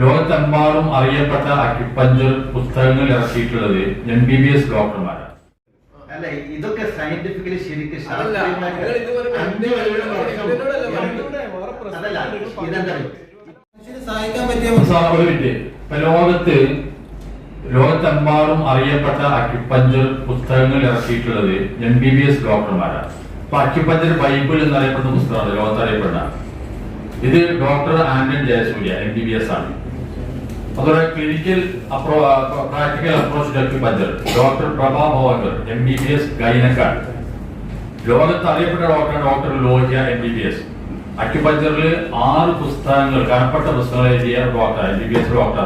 ലോകത്തെമ്പാടും അറിയപ്പെട്ട അക്യുപഞ്ചർ പുസ്തകങ്ങൾ ഇറക്കിയിട്ടുള്ളത് MBBS ഡോക്ടർമാരാണ്. അല്ല, ഇതൊക്കെ സയന്റിഫിക്കലി ശരിക്കും ലോകത്തെമ്പാടും അറിയപ്പെട്ട അക്യുപഞ്ചർ പുസ്തകങ്ങൾ ഇറക്കിയിട്ടുള്ളത് MBBS ഡോക്ടർമാരാണ്. അപ്പൊ അക്യുപഞ്ചർ ബൈബിൾ എന്നറിയപ്പെടുന്ന പുസ്തകമാണ് ലോകത്തറിയപ്പെട്ട. ഇത് ഡോക്ടർ ആന്റൺ ജയസൂര്യ MBBS ആണ്. അതുപോലെ clinical practical approach to acupuncture doctor Prabha Bhavankar MBBS ഗൈനക്കാണ്. ലോകത്ത് അറിയപ്പെട്ട ഡോക്ടർ ലോഹ്യ MBBS. അക്യുപഞ്ചറിൽ 6 പുസ്തകങ്ങൾ കനപ്പെട്ട പുസ്തകങ്ങൾ എഴുതിയ ഡോക്ടർ MBBS ഡോക്ടർ.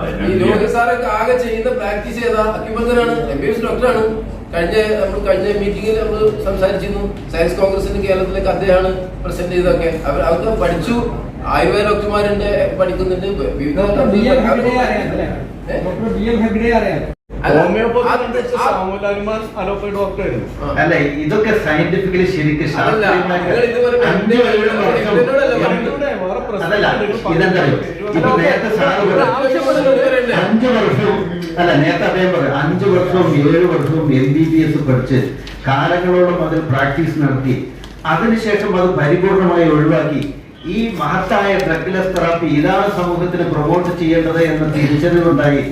ആകെ ചെയ്യുന്ന പ്രാക്ടീസ് ചെയ്ത അക്യുപഞ്ചറാണ്, MBBS ഡോക്ടറാണ്. കഴിഞ്ഞ മീറ്റിംഗിൽ നമ്മൾ സംസാരിച്ചിരുന്നു. സയൻസ് കോൺഗ്രസിന് കേരളത്തിലേക്ക് അദ്ദേഹമാണ് പ്രസന്റ് ചെയ്തൊക്കെ. അവർക്ക് പഠിച്ചു. ആയുർവേദ ഡോക്ടർമാരുണ്ട്, പഠിക്കുന്നുണ്ട്. അല്ല, ഇതൊക്കെ സയന്റിഫിക്കലി ശരിക്കും നേരത്തെ അദ്ദേഹം പറയും 5 വർഷവും 7 വർഷവും MBBS പഠിച്ച് കാലങ്ങളോളം അതിൽ പ്രാക്ടീസ് നടത്തി അതിനുശേഷം അത് പരിപൂർണമായി ഒഴിവാക്കി ഈ മഹത്തായ ഡ്രഗ്ലെസ് തെറാപ്പി ഇതാണ് സമൂഹത്തിന് പ്രൊമോട്ട് ചെയ്യേണ്ടത് എന്ന തിരിച്ചറിവുണ്ടായി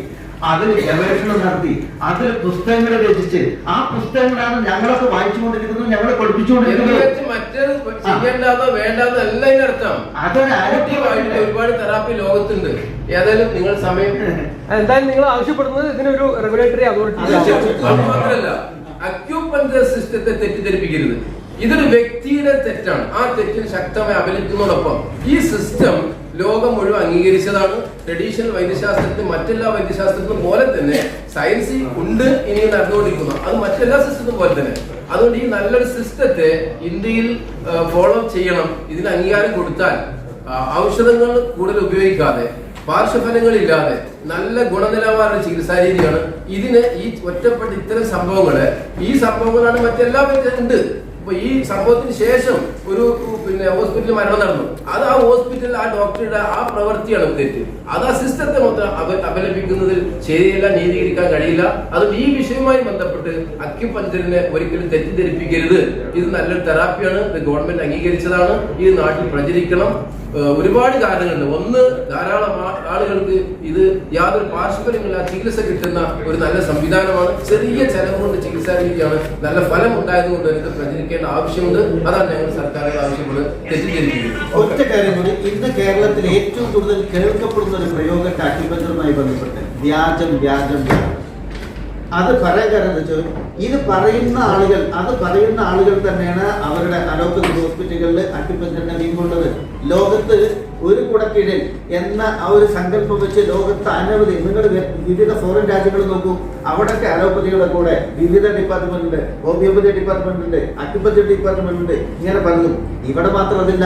അതിൽ ഗവേഷണം നടത്തി അതിൽ പുസ്തകങ്ങൾ രചിച്ച് ആ പുസ്തകങ്ങളാണ് ഞങ്ങളൊക്കെ വായിച്ചുകൊണ്ടിരിക്കുന്നത്, ഞങ്ങളെ പഠിപ്പിച്ചുകൊണ്ടിരിക്കുന്നത്. ഒരുപാട് തെറാപ്പി ലോകത്തുണ്ട്. ഏതായാലും നിങ്ങൾ സമയം എന്തായാലും നിങ്ങൾ ആവശ്യപ്പെടുന്നത് ഇതിനൊരു റെഗുലേറ്ററി അതോറിറ്റി മാത്രമല്ല, അക്യുപഞ്ചർ സിസ്റ്റത്തെ തെറ്റിദ്ധരിപ്പിക്കരുത്. ഇതൊരു വ്യക്തിയുടെ തെറ്റാണ്. ആ തെറ്റിന് ശക്തമായി അപലപിക്കുന്നതോടൊപ്പം ഈ സിസ്റ്റം ലോകം മുഴുവൻ അംഗീകരിച്ചതാണ്. ട്രഡീഷണൽ വൈദ്യശാസ്ത്രത്തിൽ മറ്റെല്ലാ വൈദ്യശാസ്ത്രത്തിനും പോലെ തന്നെ സയൻസ് ഉണ്ട്, ഇനി നടന്നുകൊണ്ടിരിക്കുന്നു. അത് മറ്റെല്ലാ സിസ്റ്റത്തിനും പോലെ തന്നെ. അതുകൊണ്ട് ഈ നല്ലൊരു സിസ്റ്റത്തെ ഇന്ത്യയിൽ ഫോളോ ചെയ്യണം. ഇതിന് അംഗീകാരം കൊടുത്താൽ ഔഷധങ്ങൾ കൂടുതൽ ഉപയോഗിക്കാതെ പാർശ്വഫലങ്ങളില്ലാതെ നല്ല ഗുണനിലവാര ചികിത്സാ രീതിയാണ് ഇതിന്. ഈ ഒറ്റപ്പെട്ട ഇത്തരം സംഭവങ്ങളാണ് മറ്റെല്ലാ ഉണ്ട്. അപ്പൊ ഈ സംഭവത്തിന് ശേഷം ഒരു ഹോസ്പിറ്റലിൽ മരണം നടന്നു. അത് ആ ഹോസ്പിറ്റലിൽ ആ ഡോക്ടറുടെ ആ പ്രവൃത്തിയാണ് തെറ്റ്. അത് ആ സിസ്റ്റത്തെ മൊത്തം അപലപിക്കുന്നതിൽ ശരിയല്ല, നീതീകരിക്കാൻ കഴിയില്ല. അതുകൊണ്ട് ഈ വിഷയവുമായി ബന്ധപ്പെട്ട് അക്യുപഞ്ചറിനെ ഒരിക്കലും തെറ്റിദ്ധരിപ്പിക്കരുത്. ഇത് നല്ലൊരു തെറാപ്പിയാണ്, ഇത് ഗവൺമെന്റ് അംഗീകരിച്ചതാണ്, ഇത് നാട്ടിൽ പ്രചരിക്കണം. ഒരുപാട് കാരണങ്ങളുണ്ട്. ഒന്ന്, ധാരാളം ആളുകൾക്ക് ഇത് യാതൊരു പാർശ്വഫലമില്ലാതെ ചികിത്സ കിട്ടുന്ന ഒരു നല്ല സംവിധാനമാണ്. ചെറിയ ചെലവ് കൊണ്ട് ചികിത്സാ രീതിയാണ്. നല്ല ഫലം ഉണ്ടായതുകൊണ്ട് ഇത് പ്രചരിക്കേണ്ട ആവശ്യമുണ്ട്. അതാണ് ഞങ്ങൾ സർക്കാരിന്റെ ആവശ്യപ്പെടുന്നത്. തെറ്റിദ്ധരിക്കുന്നത് ഒറ്റ കാര്യം കൂടി, ഇന്ന് കേരളത്തിൽ ഏറ്റവും കൂടുതൽ കേൾക്കപ്പെടുന്ന ഒരു പ്രയോഗം അക്യുപഞ്ചറുമായി ബന്ധപ്പെട്ട് വ്യാജം. അത് പറയാൻ കാരണം എന്താ വെച്ചാൽ ഇത് പറയുന്ന ആളുകൾ തന്നെയാണ് അവരുടെ അലോപ്പതി ഹോസ്പിറ്റലുകളിൽ അക്യുപഞ്ചറിന്റെ വീമ്പുള്ളത്. ലോകത്ത് ഒരു കുടക്കീഴിൽ എന്ന ആ ഒരു സങ്കല്പം വെച്ച് ലോകത്ത് അനവധി, നിങ്ങൾ വിവിധ ഫോറിൻ രാജ്യങ്ങൾ നോക്കൂ, അവിടൊക്കെ അലോപ്പതികളുടെ കൂടെ വിവിധ ഡിപ്പാർട്ട്മെന്റ് ഉണ്ട്, ഹോമിയോപ്പതി ഡിപ്പാർട്ട്മെന്റ് ഉണ്ട്, അക്യുപഞ്ചർ ഡിപ്പാർട്ട്മെന്റ് ഉണ്ട്, ഇങ്ങനെ പലതും. ഇവിടെ മാത്രം അതില്ല.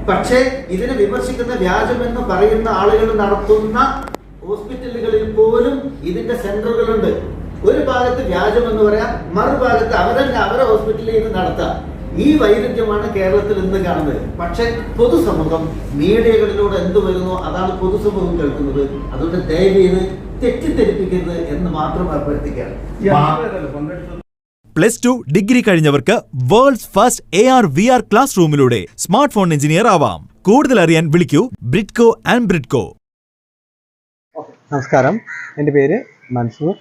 പക്ഷേ ഇതിനെ വിമർശിക്കുന്ന വ്യാജമെന്ന് പറയുന്ന ആളുകൾ നടത്തുന്ന ഹോസ്പിറ്റലുകളിൽ പോലും ഇതിന്റെ സെന്ററുകളുണ്ട്. ഒരു ഭാഗത്ത് വ്യാജം എന്ന് പറയാം, മറുഭാഗത്ത് അവരെ ഹോസ്പിറ്റലിൽ ഇത് നടത്താം. ഈ വൈരുദ്ധ്യമാണ് കേരളത്തിൽ ഇന്ന് കാണുന്നത്. പക്ഷെ പൊതുസമൂഹം മീഡിയകളിലൂടെ എന്ത് വരുന്നോ അതാണ് പൊതുസമൂഹം കേൾക്കുന്നത്. അതുകൊണ്ട് ദയവീത് തെറ്റിദ്ധരിപ്പിക്കരുത് എന്ന് മാത്രം അഭ്യർത്ഥിക്കാം. +2 ഡിഗ്രി കഴിഞ്ഞവർക്ക് വേൾഡ്സ് ഫസ്റ്റ് AR/VR ക്ലാസ് റൂമിലൂടെ സ്മാർട്ട് ഫോൺ എഞ്ചിനീയർ ആവാം. കൂടുതൽ അറിയാൻ വിളിക്കൂ ബ്രിഡ്കോ ആൻഡ് ബ്രിഡ്കോ. നമസ്കാരം, എൻ്റെ പേര് മൻസൂർ.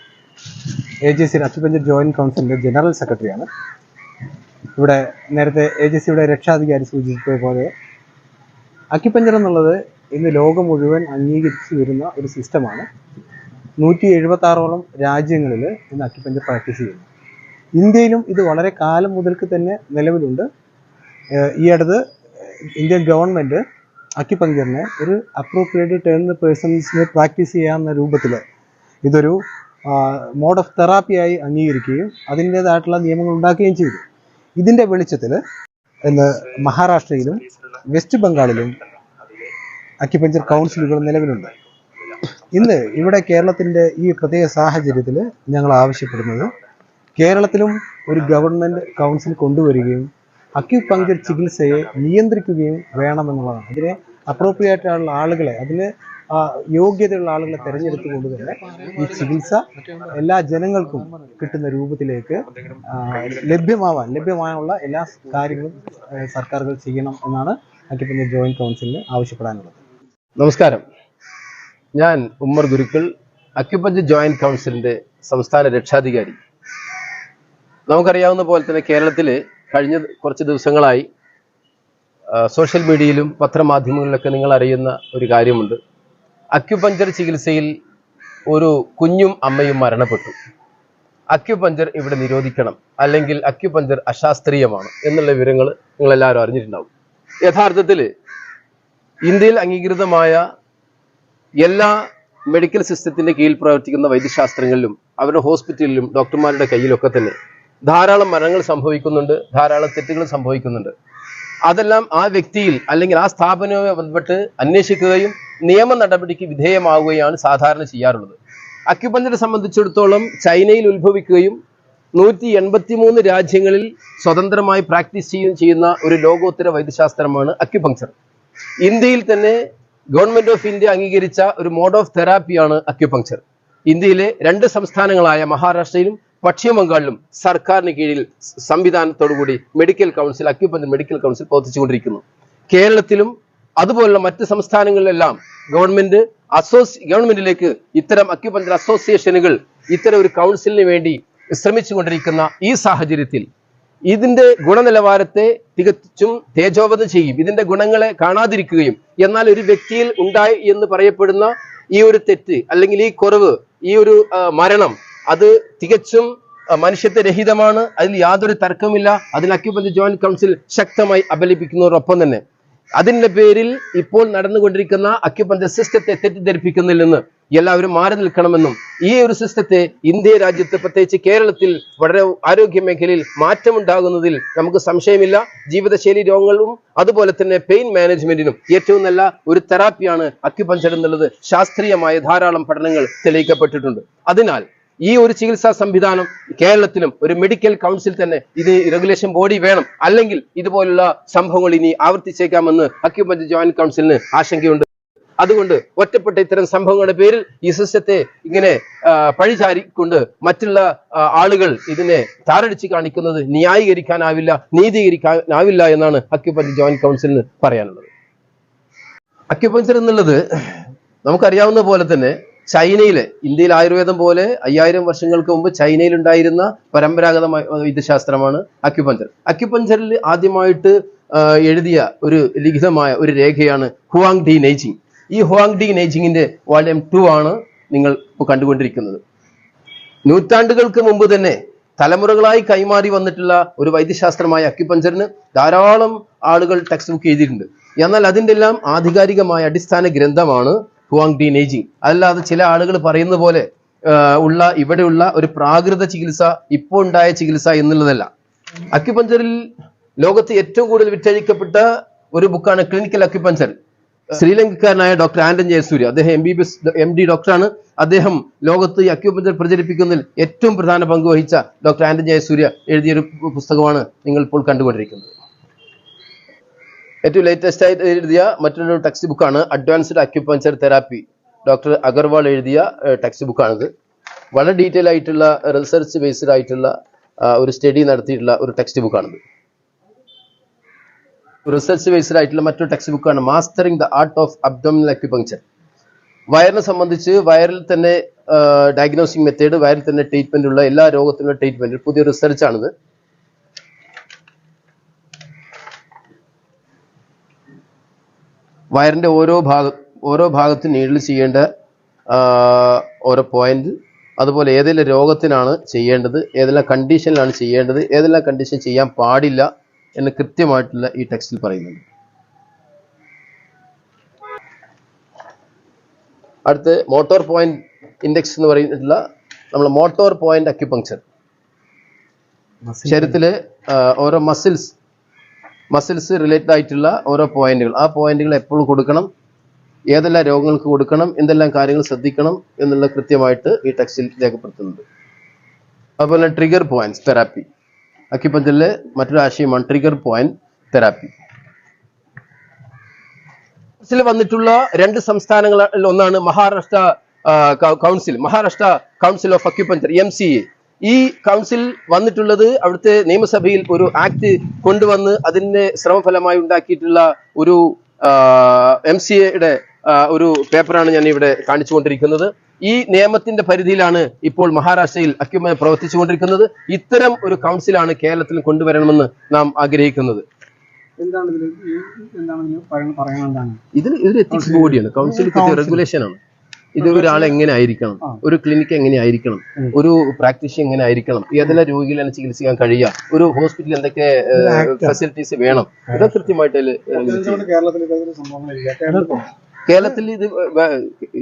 AJC അക്യുപഞ്ചർ ജോയിന്റ് കൗൺസിലിന്റെ ജനറൽ സെക്രട്ടറിയാണ്. ഇവിടെ നേരത്തെ AJCയുടെ രക്ഷാധികാരി സൂചിപ്പിച്ചതുപോലെ അക്യുപഞ്ചർ എന്നുള്ളത് ഇന്ന് ലോകം മുഴുവൻ അംഗീകരിച്ചു വരുന്ന ഒരു സിസ്റ്റമാണ്. 176ഓളം രാജ്യങ്ങളിൽ ഇന്ന് അക്യുപഞ്ചർ പ്രാക്ടീസ് ചെയ്യുന്നു. ഇന്ത്യയിലും ഇത് വളരെ കാലം മുതൽക്ക് തന്നെ നിലവിലുണ്ട്. ഈ അടുത്ത് ഇന്ത്യൻ ഗവൺമെൻറ് അക്യുപഞ്ചറിനെ ഒരു അപ്രോപ്രിയേറ്റ് ടേൺ പേഴ്സൺസിനെ പ്രാക്ടീസ് ചെയ്യാവുന്ന രൂപത്തിൽ ഇതൊരു മോഡ് ഓഫ് തെറാപ്പിയായി അംഗീകരിക്കുകയും അതിൻ്റേതായിട്ടുള്ള നിയമങ്ങൾ ഉണ്ടാക്കുകയും ചെയ്തു. ഇതിൻ്റെ വെളിച്ചത്തിൽ ഇന്ന് മഹാരാഷ്ട്രയിലും വെസ്റ്റ് ബംഗാളിലും അക്യുപഞ്ചർ കൗൺസിലുകൾ നിലവിലുണ്ട്. ഇന്ന് ഇവിടെ കേരളത്തിൻ്റെ ഈ പ്രത്യേക സാഹചര്യത്തിൽ ഞങ്ങൾ ആവശ്യപ്പെടുന്നത് കേരളത്തിലും ഒരു ഗവൺമെൻറ് കൗൺസിൽ കൊണ്ടുവരികയും അക്യുപഞ്ചർ ചികിത്സയെ നിയന്ത്രിക്കുകയും വേണമെന്നുള്ളതാണ്. അതിനെ അപ്രോപ്രിയേറ്റ് ആയിട്ടുള്ള ആളുകളെ, അതിന് യോഗ്യതയുള്ള ആളുകളെ തിരഞ്ഞെടുത്തുകൊണ്ട് തന്നെ ഈ ചികിത്സ എല്ലാ ജനങ്ങൾക്കും കിട്ടുന്ന രൂപത്തിലേക്ക് ലഭ്യമാവാനുള്ള എല്ലാ കാര്യങ്ങളും സർക്കാരുകൾ ചെയ്യണം എന്നാണ് അക്യുപഞ്ചർ ജോയിന്റ് കൗൺസിലിന് ആവശ്യപ്പെടാനുള്ളത്. നമസ്കാരം, ഞാൻ ഉമ്മർ ഗുരുക്കൾ, അക്യുപഞ്ചർ ജോയിന്റ് കൗൺസിലിന്റെ സംസ്ഥാന രക്ഷാധികാരി. നമുക്കറിയാവുന്ന പോലെ തന്നെ കേരളത്തിൽ കഴിഞ്ഞ കുറച്ച് ദിവസങ്ങളായി സോഷ്യൽ മീഡിയയിലും പത്രമാധ്യമങ്ങളിലൊക്കെ നിങ്ങൾ അറിയുന്ന ഒരു കാര്യമുണ്ട്. അക്യുപഞ്ചർ ചികിത്സയിൽ ഒരു കുഞ്ഞും അമ്മയും മരണപ്പെട്ടു. അക്യുപഞ്ചർ ഇവിടെ നിരോധിക്കണം, അല്ലെങ്കിൽ അക്യുപഞ്ചർ അശാസ്ത്രീയമാണ് എന്നുള്ള വിവരങ്ങൾ നിങ്ങളെല്ലാവരും അറിഞ്ഞിട്ടുണ്ടാവും. യഥാർത്ഥത്തിൽ ഇന്ത്യയിൽ അംഗീകൃതമായ എല്ലാ മെഡിക്കൽ സിസ്റ്റത്തിന്റെ കീഴിൽ പ്രവർത്തിക്കുന്ന വൈദ്യശാസ്ത്രങ്ങളിലും അവരുടെ ഹോസ്പിറ്റലിലും ഡോക്ടർമാരുടെ കയ്യിലൊക്കെ തന്നെ ധാരാളം മരണങ്ങൾ സംഭവിക്കുന്നുണ്ട്, ധാരാളം തെറ്റുകൾ സംഭവിക്കുന്നുണ്ട്. അതെല്ലാം ആ വ്യക്തിയിൽ അല്ലെങ്കിൽ ആ സ്ഥാപനവുമായി ബന്ധപ്പെട്ട് അന്വേഷിക്കുകയും നിയമ നടപടിക്ക് വിധേയമാവുകയാണ് സാധാരണ ചെയ്യാറുള്ളത്. അക്യുപഞ്ചറെ സംബന്ധിച്ചിടത്തോളം ചൈനയിൽ ഉത്ഭവിക്കുകയും 183 രാജ്യങ്ങളിൽ സ്വതന്ത്രമായി പ്രാക്ടീസ് ചെയ്യുന്ന ഒരു ലോകോത്തര വൈദ്യശാസ്ത്രമാണ് അക്യുപങ്ചർ. ഇന്ത്യയിൽ തന്നെ ഗവൺമെന്റ് ഓഫ് ഇന്ത്യ അംഗീകരിച്ച ഒരു മോഡ് ഓഫ് തെറാപ്പിയാണ് അക്യുപങ്ചർ. ഇന്ത്യയിലെ 2 സംസ്ഥാനങ്ങളായ മഹാരാഷ്ട്രയിലും പശ്ചിമ ബംഗാളിലും സർക്കാരിന് കീഴിൽ സംവിധാനത്തോടുകൂടി medical council, acupuncture medical council പ്രവർത്തിച്ചുകൊണ്ടിരിക്കുന്നു. കേരളത്തിലും അതുപോലുള്ള മറ്റ് സംസ്ഥാനങ്ങളിലെല്ലാം ഗവൺമെന്റിലേക്ക് ഇത്തരം അക്യുപഞ്ചർ അസോസിയേഷനുകൾ ഇത്തരം ഒരു കൗൺസിലിന് വേണ്ടി ശ്രമിച്ചുകൊണ്ടിരിക്കുന്ന ഈ സാഹചര്യത്തിൽ ഇതിന്റെ ഗുണനിലവാരത്തെ തികച്ചും തേജോവധം ചെയ്യും, ഇതിന്റെ ഗുണങ്ങളെ കാണാതിരിക്കുകയും, എന്നാൽ ഒരു വ്യക്തിയിൽ ഉണ്ടായി എന്ന് പറയപ്പെടുന്ന ഈ ഒരു തെറ്റ് അല്ലെങ്കിൽ ഈ കുറവ്, ഈ ഒരു മരണം, അത് തികച്ചും മനുഷ്യത്വരഹിതമാണ്, അതിൽ യാതൊരു തർക്കമില്ല. അതിൽ അക്യുപഞ്ചർ ജോയിന്റ് കൗൺസിൽ ശക്തമായി അപലപിക്കുന്നതോടൊപ്പം തന്നെ അതിന്റെ പേരിൽ ഇപ്പോൾ നടന്നുകൊണ്ടിരിക്കുന്ന അക്യുപഞ്ചർ സിസ്റ്റത്തെ തെറ്റിദ്ധരിപ്പിക്കുന്നതിൽ നിന്ന് എല്ലാവരും മാറി നിൽക്കണമെന്നും ഈ ഒരു സിസ്റ്റത്തെ ഇന്ത്യ രാജ്യത്ത് പ്രത്യേകിച്ച് കേരളത്തിൽ വളരെ ആരോഗ്യ മേഖലയിൽ മാറ്റമുണ്ടാകുന്നതിൽ നമുക്ക് സംശയമില്ല. ജീവിതശൈലി രോഗങ്ങളും അതുപോലെ തന്നെ പെയിൻ മാനേജ്മെന്റിനും ഏറ്റവും നല്ല ഒരു തെറാപ്പിയാണ് അക്യുപഞ്ചർ എന്നുള്ളത് ശാസ്ത്രീയമായ ധാരാളം പഠനങ്ങൾ തെളിയിക്കപ്പെട്ടിട്ടുണ്ട്. അതിനാൽ ഈ ഒരു ചികിത്സാ സംവിധാനം കേരളത്തിലും ഒരു മെഡിക്കൽ കൗൺസിൽ തന്നെ ഇത് റെഗുലേഷൻ ബോഡി വേണം, അല്ലെങ്കിൽ ഇതുപോലുള്ള സംഭവങ്ങൾ ഇനി ആവർത്തിച്ചേക്കാമെന്ന് അക്യുപഞ്ചർ ജോയിന്റ് കൗൺസിലിന് ആശങ്കയുണ്ട്. അതുകൊണ്ട് ഒറ്റപ്പെട്ട ഇത്തരം സംഭവങ്ങളുടെ പേരിൽ ഈ സിസ്റ്റത്തെ ഇങ്ങനെ പഴിചാരിക്കൊണ്ട് മറ്റുള്ള ആളുകൾ ഇതിനെ താറടിച്ച് കാണിക്കുന്നത് ന്യായീകരിക്കാനാവില്ല, നീതീകരിക്കാനാവില്ല എന്നാണ് അക്യുപഞ്ചർ ജോയിന്റ് കൗൺസിലിന് പറയാനുള്ളത്. അക്യുപഞ്ചർ എന്നുള്ളത് നമുക്കറിയാവുന്ന പോലെ തന്നെ ചൈനയിലെ, ഇന്ത്യയിൽ ആയുർവേദം പോലെ 5000 വർഷങ്ങൾക്ക് മുമ്പ് ചൈനയിൽ ഉണ്ടായിരുന്ന പരമ്പരാഗതമായ വൈദ്യശാസ്ത്രമാണ് അക്യുപഞ്ചർ. അക്യുപഞ്ചറിൽ ആദ്യമായിട്ട് എഴുതിയ ഒരു ലിഖിതമായ ഒരു രേഖയാണ് ഹുവാങ് ഡി നെയ്ജിങ്. ഈ ഹുവാങ് ഡി നെയ്ജിങ്ങിന്റെ വോളിയം 2 ആണ് നിങ്ങൾ ഇപ്പോൾ കണ്ടുകൊണ്ടിരിക്കുന്നത്. നൂറ്റാണ്ടുകൾക്ക് മുമ്പ് തന്നെ തലമുറകളായി കൈമാറി വന്നിട്ടുള്ള ഒരു വൈദ്യശാസ്ത്രമായ അക്യുപഞ്ചറിന് ധാരാളം ആളുകൾ ടെക്സ്റ്റ് ബുക്ക് എഴുതിയിട്ടുണ്ട്. എന്നാൽ അതിൻ്റെ എല്ലാം ആധികാരികമായ അടിസ്ഥാന ഗ്രന്ഥമാണ് ഹുവാങ് ഡി നെയ്ജിങ്. അല്ലാതെ ചില ആളുകൾ പറയുന്ന പോലെ ഇവിടെയുള്ള ഒരു പ്രാകൃത ചികിത്സ, ഇപ്പോൾ ഉണ്ടായ ചികിത്സ എന്നുള്ളതല്ല. അക്യുപഞ്ചറിൽ ലോകത്ത് ഏറ്റവും കൂടുതൽ വിറ്റഴിക്കപ്പെട്ട ഒരു ബുക്കാണ് ക്ലിനിക്കൽ അക്യുപഞ്ചർ. ശ്രീലങ്കക്കാരനായ ഡോക്ടർ ആന്റൺ ജയസൂര്യ, അദ്ദേഹം MBBS MD ഡോക്ടറാണ്. അദ്ദേഹം ലോകത്ത് ഈ അക്യുപഞ്ചർ പ്രചരിപ്പിക്കുന്നതിൽ ഏറ്റവും പ്രധാന പങ്ക് വഹിച്ച ഡോക്ടർ ആന്റൺ ജയസൂര്യ എഴുതിയൊരു പുസ്തകമാണ് നിങ്ങൾ ഇപ്പോൾ കണ്ടുകൊണ്ടിരിക്കുന്നത്. ഏറ്റവും ലേറ്റസ്റ്റ് ആയിട്ട് എഴുതിയ മറ്റൊരു ടെക്സ്റ്റ് ബുക്കാണ് advanced acupuncture therapy. Doctor Agarwal എഴുതിയ ടെക്സ്റ്റ് ബുക്കാണിത്. വളരെ ഡീറ്റെയിൽ ആയിട്ടുള്ള റിസർച്ച് ബേസ്ഡ് ആയിട്ടുള്ള ഒരു സ്റ്റഡി നടത്തിയിട്ടുള്ള ഒരു ടെക്സ്റ്റ് ബുക്കാണിത്. റിസർച്ച് ബേസ്ഡ് ആയിട്ടുള്ള മറ്റൊരു ടെക്സ്റ്റ് ബുക്കാണ് mastering the art of abdominal acupuncture. വയറിനെ സംബന്ധിച്ച് വയറിൽ തന്നെ ഡയഗ്നോസിങ് മെത്തേഡ്, വയറിൽ തന്നെ ട്രീറ്റ്മെന്റ് ഉള്ള എല്ലാ രോഗത്തിനുള്ള ട്രീറ്റ്മെന്റ് പുതിയ റിസർച്ചാണിത്. വയറിന്റെ ഓരോ ഭാഗത്തും നീഡിൽ ചെയ്യേണ്ട ഓരോ പോയിന്റ്, അതുപോലെ ഏതെല്ലാം രോഗത്തിനാണ് ചെയ്യേണ്ടത്, ഏതെല്ലാം കണ്ടീഷനിലാണ് ചെയ്യേണ്ടത്, ഏതെല്ലാം കണ്ടീഷൻ ചെയ്യാൻ പാടില്ല എന്ന് കൃത്യമായിട്ടുള്ള ഈ ടെക്സ്റ്റിൽ പറയുന്നുണ്ട്. അടുത്ത് മോട്ടോർ പോയിന്റ് ഇൻഡെക്സ് എന്ന് പറയുന്നിട്ടുള്ള നമ്മൾ മോട്ടോർ പോയിന്റ് അക്യുപങ്ചർ. ശരീരത്തിലെ ഓരോ മസിൽസ് റിലേറ്റഡ് ആയിട്ടുള്ള ഓരോ പോയിന്റുകൾ, ആ പോയിന്റുകൾ എപ്പോഴും കൊടുക്കണം, ഏതെല്ലാം രോഗങ്ങൾക്ക് കൊടുക്കണം, എന്തെല്ലാം കാര്യങ്ങൾ ശ്രദ്ധിക്കണം എന്നുള്ള കൃത്യമായിട്ട് ഈ ടെക്സ്റ്റിൽ രേഖപ്പെടുത്തുന്നുണ്ട്. അതുപോലെ ട്രിഗർ പോയിന്റ്സ് തെറാപ്പി, അക്യുപഞ്ചറിലെ മറ്റൊരു ആശയമാണ് ട്രിഗർ പോയിന്റ് തെറാപ്പി. ിൽ വന്നിട്ടുള്ള 2 സംസ്ഥാനങ്ങളിൽ ഒന്നാണ് Maharashtra council of acupuncture MCA. ഈ കൗൺസിൽ വന്നിട്ടുള്ളത് അവിടുത്തെ നിയമസഭയിൽ ഒരു ആക്ട് കൊണ്ടുവന്ന് അതിന്റെ ശ്രമഫലമായി ഉണ്ടാക്കിയിട്ടുള്ള ഒരു MCAയുടെ ഒരു പേപ്പറാണ് ഞാൻ ഇവിടെ കാണിച്ചുകൊണ്ടിരിക്കുന്നത്. ഈ നിയമത്തിന്റെ പരിധിയിലാണ് ഇപ്പോൾ മഹാരാഷ്ട്രയിൽ അക്യുപഞ്ചർ പ്രവർത്തിച്ചുകൊണ്ടിരിക്കുന്നത്. ഇത്തരം ഒരു കൗൺസിലാണ് കേരളത്തിൽ കൊണ്ടുവരണമെന്ന് നാം ആഗ്രഹിക്കുന്നത്. ഇതൊരു എത്തിക്സ് ബോഡിയാണ്. കൗൺസിൽ റെഗുലേഷൻ ആണ്. ഇത് ഒരാൾ എങ്ങനെ ആയിരിക്കണം, ഒരു ക്ലിനിക്ക് എങ്ങനെ ആയിരിക്കണം, ഒരു പ്രാക്ടീഷ്യൻ എങ്ങനെ ആയിരിക്കണം, ഏതെല്ലാം രോഗികളെ ചികിത്സിക്കാൻ കഴിയുക, ഒരു ഹോസ്പിറ്റലിൽ എന്തൊക്കെ ഫെസിലിറ്റീസ് വേണം, ഇതൊക്കെ കൃത്യമായിട്ട് കേരളത്തിൽ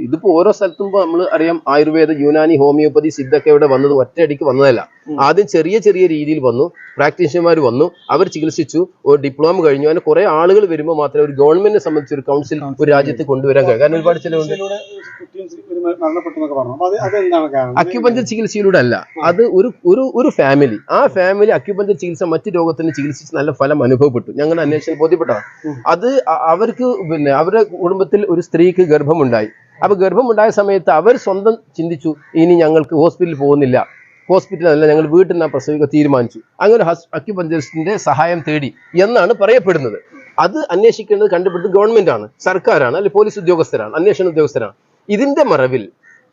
ഇതിപ്പോ ഓരോ സ്ഥലത്തും നമ്മൾ അറിയാം. ആയുർവേദ, യുനാനി, ഹോമിയോപ്പതി, സിദ്ധൊക്കെ ഇവിടെ വന്നത് ഒറ്റയടിക്ക് വന്നതല്ല. ആദ്യം ചെറിയ ചെറിയ രീതിയിൽ വന്നു, പ്രാക്ടീഷ്യന്മാർ വന്നു, അവർ ചികിത്സിച്ചു, ഒരു ഡിപ്ലോമ കഴിഞ്ഞു. അങ്ങനെ കുറെ ആളുകൾ വരുമ്പോൾ മാത്രമേ ഒരു ഗവൺമെന്റിനെ സംബന്ധിച്ച് ഒരു കൗൺസിൽ ഒരു രാജ്യത്ത് കൊണ്ടുവരാൻ കഴിയും. കാരണം ഒരുപാട് ചിലവുണ്ട്. അക്യുപഞ്ചർ ചികിത്സയിലൂടെ അല്ല, അത് ഒരു ഫാമിലി, ആ ഫാമിലി അക്യുപഞ്ചർ ചികിത്സ മറ്റു രോഗത്തിന് ചികിത്സിച്ച് നല്ല ഫലം അനുഭവപ്പെട്ടു. ഞങ്ങളുടെ അന്വേഷണം ബോധ്യപ്പെട്ടതാണ്. അത് അവർക്ക് അവരുടെ കുടുംബത്തിൽ ഒരു സ്ത്രീക്ക് ഗർഭമുണ്ടായി. അപ്പൊ ഗർഭമുണ്ടായ സമയത്ത് അവർ സ്വന്തം ചിന്തിച്ചു, ഇനി ഞങ്ങൾക്ക് ഹോസ്പിറ്റലിൽ പോകുന്നില്ല, ഹോസ്പിറ്റലല്ല, ഞങ്ങൾ വീട്ടിൽ നിന്ന് പ്രസവിക്കാൻ തീരുമാനിച്ചു. അങ്ങനെ അക്യുപഞ്ചറിസ്റ്റിന്റെ സഹായം തേടി എന്നാണ് പറയപ്പെടുന്നത്. അത് അന്വേഷിക്കേണ്ടത് കണ്ടുപിടുത്തത് ഗവൺമെന്റ് ആണ്, സർക്കാരാണ്, അല്ലെങ്കിൽ പോലീസ് ഉദ്യോഗസ്ഥരാണ്, അന്വേഷണ ഉദ്യോഗസ്ഥരാണ്. ഇതിന്റെ മറവിൽ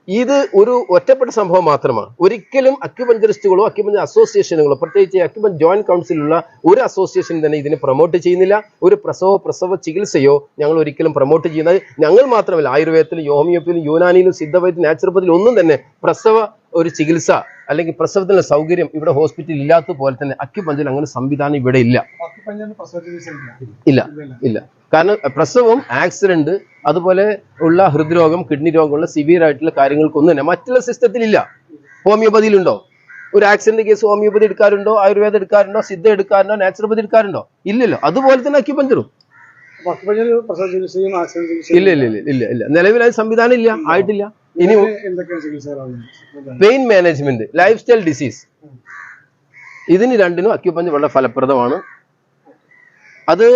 ഇത് ഒരു ഒറ്റപ്പെട്ട സംഭവം മാത്രമാണ്. ഒരിക്കലും അക്യുപഞ്ചറിസ്റ്റുകളോ അക്യുപഞ്ചർ അസോസിയേഷനുകളോ, പ്രത്യേകിച്ച് അക്യുപഞ്ചർ ജോയിന്റ് കൗൺസിലുള്ള ഒരു അസോസിയേഷൻ തന്നെ ഇതിനെ പ്രൊമോട്ട് ചെയ്യുന്നില്ല. ഒരു പ്രസവ ചികിത്സയോ ഞങ്ങൾ ഒരിക്കലും പ്രൊമോട്ട് ചെയ്യുന്നത് ഞങ്ങൾ മാത്രമല്ല. ആയുർവേദത്തിലും ഹോമിയോപ്പതിയിലും യുനാനിയിലും സിദ്ധവൈദ്യ നാച്ചുറോപ്പതിയിലും ഒന്നും തന്നെ പ്രസവ ഒരു ചികിത്സ അല്ലെങ്കിൽ പ്രസവത്തിനുള്ള സൗകര്യം ഇവിടെ ഹോസ്പിറ്റലിൽ ഇല്ലാത്ത പോലെ തന്നെ അക്യുപഞ്ചറിൽ അങ്ങനെ സംവിധാനം ഇവിടെ ഇല്ല. കാരണം പ്രസവം, ആക്സിഡന്റ്, അതുപോലെ ഉള്ള ഹൃദ്രോഗം, കിഡ്നി രോഗമുള്ള സിവിയർ ആയിട്ടുള്ള കാര്യങ്ങൾക്കൊന്നും തന്നെ മറ്റുള്ള സിസ്റ്റത്തിൽ ഇല്ല. ഹോമിയോപ്പതിയിലുണ്ടോ? ഒരു ആക്സിഡന്റ് കേസ് ഹോമിയോപ്പതി എടുക്കാറുണ്ടോ? ആയുർവേദം എടുക്കാറുണ്ടോ? സിദ്ധ എടുക്കാറുണ്ടോ? നാച്ചുറോപ്പതി എടുക്കാറുണ്ടോ? ഇല്ലല്ലോ. അതുപോലെ തന്നെ അക്യുപഞ്ചറും ഇല്ല. നിലവിൽ അത് സംവിധാനം ഇല്ല, ആയിട്ടില്ല. ഇനി pain management, life style disease, ഇതിന് രണ്ടിനും അക്യുപഞ്ചർ വളരെ ഫലപ്രദമാണ്. അത്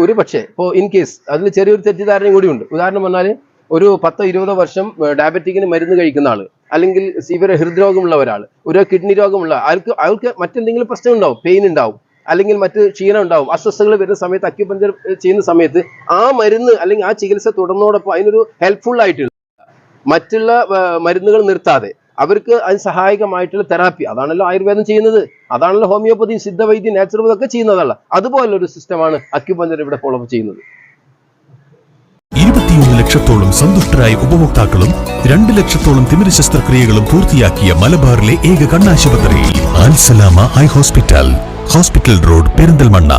ഒരു പക്ഷേ ഇപ്പോൾ ഇൻ കേസ് അതിൽ ചെറിയൊരു തെറ്റിദ്ധാരണയും കൂടിയുണ്ട്. ഉദാഹരണം പറഞ്ഞാൽ ഒരു 10-20 വർഷം ഡയബറ്റിക്കിന് മരുന്ന് കഴിക്കുന്ന ആള്, അല്ലെങ്കിൽ സിവിയർ ഹൃദ്രോഗമുള്ള ഒരാൾ, ഒരു കിഡ്നി രോഗമുള്ള അയാൾക്ക് മറ്റെന്തെങ്കിലും പ്രശ്നം ഉണ്ടാവും, പെയിൻ ഉണ്ടാവും, അല്ലെങ്കിൽ മറ്റ് ക്ഷീണം ഉണ്ടാവും, അസ്വസ്ഥതകൾ വരുന്ന സമയത്ത് അക്യുപഞ്ചർ ചെയ്യുന്ന സമയത്ത് ആ മരുന്ന് അല്ലെങ്കിൽ ആ ചികിത്സ തുടർന്നോടൊപ്പം അതിനൊരു ഹെൽപ്ഫുൾ ആയിട്ടുള്ള മറ്റുള്ള മരുന്നുകൾ നിർത്താതെ അവർക്ക് അതിന് സഹായകമായിട്ടുള്ള തെറാപ്പി, അതാണല്ലോ ആയുർവേദം ചെയ്യുന്നത്, അതാണല്ലോ ഹോമിയോപ്പതി, സിദ്ധവൈദ്യം, നാച്ചുറോപ്പതി ഒക്കെ ചെയ്യുന്നതല്ല. അതുപോലുള്ള ഒരു സിസ്റ്റമാണ് അക്യുപഞ്ചർ ഇവിടെ ഫോളോ ചെയ്യുന്നത്. 21 ലക്ഷത്തോളം സന്തുഷ്ടരായ ഉപഭോക്താക്കളും 2 ലക്ഷത്തോളം തിമിര ശസ്ത്രക്രിയകളും പൂർത്തിയാക്കിയ മലബാറിലെ ഏക കണ്ണാശുപത്രി Al Salama eye hospital, hospital road, Perinthalmanna.